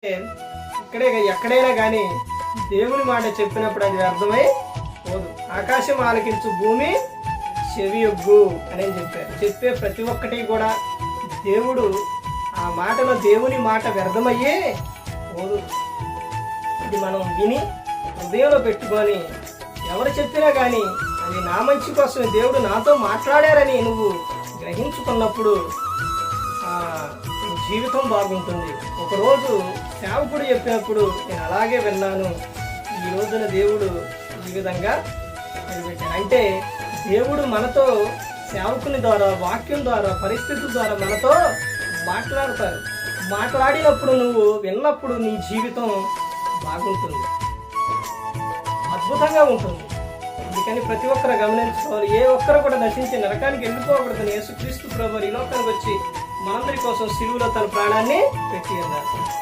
ఇక్కడే ఎక్కడైనా కానీ దేవుని మాట చెప్పినప్పుడు అది వ్యర్థమై పోదు. ఆకాశం ఆలకించు, భూమి చెవియొగ్గు అని చెప్పారు. చెప్పే ప్రతి ఒక్కటి కూడా దేవుడు ఆ మాటలో దేవుని మాట వ్యర్థమయ్యే పోదు. ఇది మనం విని హృదయంలో పెట్టుకొని ఎవరు చెప్పినా కానీ అది నా మంచి కోసమే, దేవుడు నాతో మాట్లాడారని నువ్వు గ్రహించుకున్నప్పుడు జీవితం బాగుంటుంది. ఒకరోజు సేవకుడు చెప్పినప్పుడు నేను అలాగే విన్నాను, ఈ రోజున దేవుడు ఈ విధంగా నిలబెట్టాడు. అంటే దేవుడు మనతో సేవకుని ద్వారా, వాక్యం ద్వారా, పరిస్థితుల ద్వారా మనతో మాట్లాడతారు. మాట్లాడినప్పుడు నువ్వు విన్నప్పుడు నీ జీవితం బాగుంటుంది, అద్భుతంగా ఉంటుంది. అందుకని ప్రతి ఒక్కరు గమనించుకోవాలి. ఏ ఒక్కరు కూడా నశించి నరకానికి వెళ్ళిపోకూడదని యేసుక్రీస్తు ప్రభువు ఈ లోకానికి వచ్చి మనందరి కోసం సిలువలో తన ప్రాణాన్ని పెట్టి ఉన్నారు.